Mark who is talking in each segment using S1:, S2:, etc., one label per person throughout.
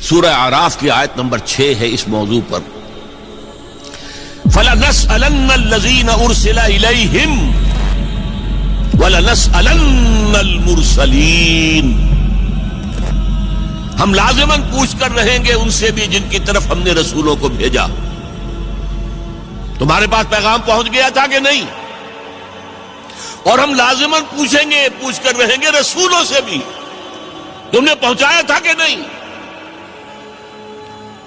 S1: سورہ اعراف کی آیت نمبر 6 ہے اس موضوع پر. فَلَنَسْأَلَنَّ الَّذِينَ أُرْسِلَ إِلَيْهِمْ وَلَنَسْأَلَنَّ الْمُرْسَلِينَ. ہم لازماً پوچھ کر رہیں گے ان سے بھی جن کی طرف ہم نے رسولوں کو بھیجا. تمہارے پاس پیغام پہنچ گیا تھا کہ نہیں؟ اور ہم لازماً پوچھیں گے، پوچھ کر رہیں گے رسولوں سے بھی، تم نے پہنچایا تھا کہ نہیں؟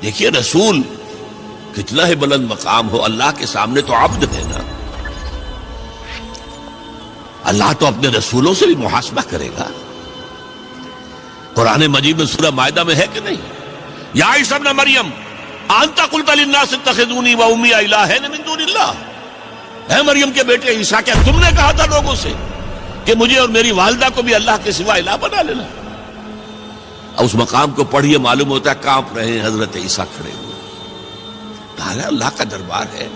S1: دیکھیے رسول کتنا ہی بلند مقام ہو، اللہ کے سامنے تو عبد ہے نا. اللہ تو اپنے رسولوں سے بھی محاسبہ کرے گا. قرآن مجید میں سورہ مائدہ میں ہے کہ نہیں؟ یا عیسی ابن مریم انت قلت للناس اتخذونی وامی الہین من دون اللہ. اے مریم کے بیٹے عیسیٰ، کیا تم نے کہا تھا لوگوں سے کہ مجھے اور میری والدہ کو بھی اللہ کے سوا الہ بنا لینا؟ اب اس مقام کو پڑھیے، معلوم ہوتا ہے کانپ رہے ہیں حضرت عیسیٰ کھڑے ہوئے. اللہ کا دربار ہے.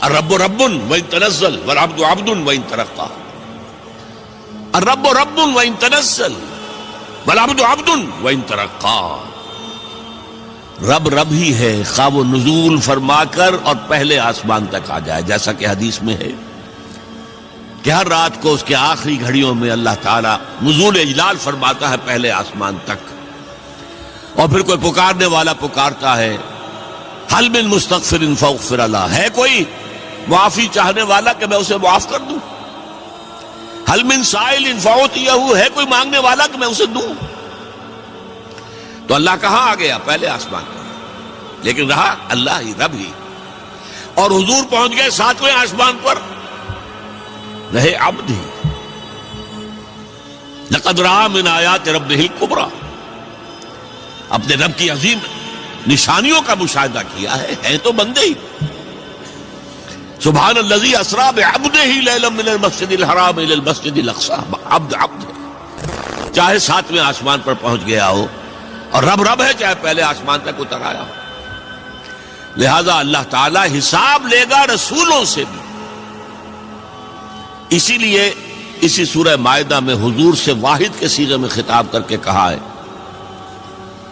S1: الرب رب وان تنزل والعبد عبد وان ترقى. الرب رب وان تنزل والعبد عبد وان ترقى. رب رب ہی ہے خواہ وہ نزول فرما کر اور پہلے آسمان تک آ جائے، جیسا کہ حدیث میں ہے کہ ہر رات کو اس کے آخری گھڑیوں میں اللہ تعالیٰ نزول اجلال فرماتا ہے پہلے آسمان تک. اور پھر کوئی پکارنے والا پکارتا ہے حل من مستغفر فاغفر له. ہے کوئی معافی چاہنے والا کہ میں اسے معاف کر دوں؟ حل من سائل فاعطیہ. ہے کوئی مانگنے والا کہ میں اسے دوں؟ تو اللہ کہاں آ گیا؟ پہلے آسمان پر، لیکن رہا اللہ ہی، رب ہی. اور حضور پہنچ گئے 7ویں آسمان پر، رہے عبد ہی. لقد رأى من آیات ربہ الکبریٰ. اپنے رب کی عظیم نشانیوں کا مشاہدہ کیا ہے تو بندے ہی. سبحان الذی اسریٰ بعبدہ لیلا من المسجد الحرام الی المسجد الاقصی. عبد عبد ہے، چاہے 7ویں آسمان پر پہنچ گیا ہو، اور رب رب ہے چاہے پہلے آسمان تک اتر آیا ہو. لہذا اللہ تعالی حساب لے گا رسولوں سے بھی. اسی لیے اسی سورہ مائدہ میں حضور سے واحد کے صیغے میں خطاب کر کے کہا ہے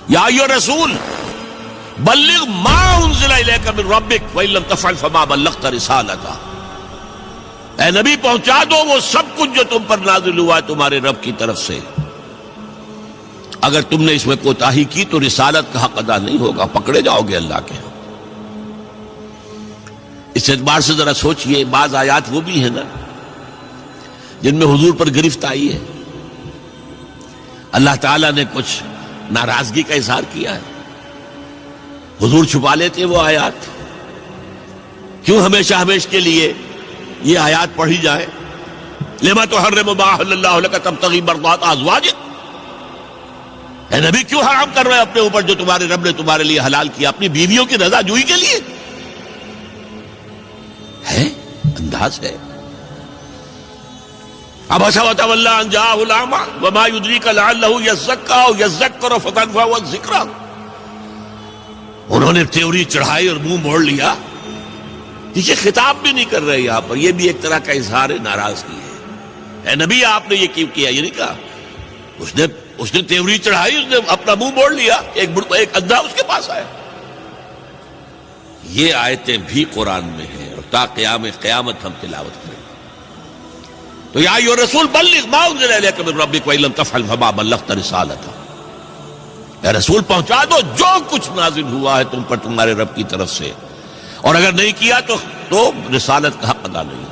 S1: یا ایھا الرسول بلغ ما انزل الیک من ربک وان لم تفعل فما بلغت رسالتہ. اے نبی پہنچا دو وہ سب کچھ جو تم پر نازل ہوا ہے تمہارے رب کی طرف سے. اگر تم نے اس میں کوتاہی کی تو رسالت کا حق ادا نہیں ہوگا، پکڑے جاؤ گے اللہ کے. اس اعتبار سے ذرا سوچئے، بعض آیات وہ بھی ہیں نا جن میں حضور پر گرفت آئی ہے. اللہ تعالیٰ نے کچھ ناراضگی کا اظہار کیا ہے، حضور چھپا لیتے وہ آیات. کیوں ہمیشہ ہمیشہ کے لیے یہ آیات پڑھی جائے؟ لما تحرم ما احل اللہ لک تبتغی مرضات ازواجک. اے نبی کیوں حرام کر رہے اپنے اوپر جو تمہارے رب نے تمہارے لیے حلال کیا، اپنی بیویوں کی رضا جوئی کے لیے؟ ہے انداز ہے. عبس وتولی ان جاءہ الاعمی وما یدریک لعلہ یزکی او یذکر فتنفعہ الذکریٰ. انہوں نے تیوری چڑھائی اور منہ موڑ لیا. دیکھیے خطاب بھی نہیں کر رہے یہاں پر، یہ بھی ایک طرح کا اظہار ناراضگی ہے. اے نبی آپ نے یہ کیوں کیا؟ یہ نہیں کہا. اس نے تیوری چڑھائی، اس نے اپنا منہ موڑ لیا. ایک اندھا اس کے پاس آیا. یہ آیتیں بھی قرآن میں ہیں اور تا قیامت ہم تلاوت کریں. تو یا ایھا الرسول بلغ ما انزل الیک من ربک وان لم تفعل فما بلغت رسالتہ. اے رسول پہنچا دو جو کچھ نازل ہوا ہے تم پر تمہارے رب کی طرف سے، اور اگر نہیں کیا تو رسالت کا حق ادا نہیں.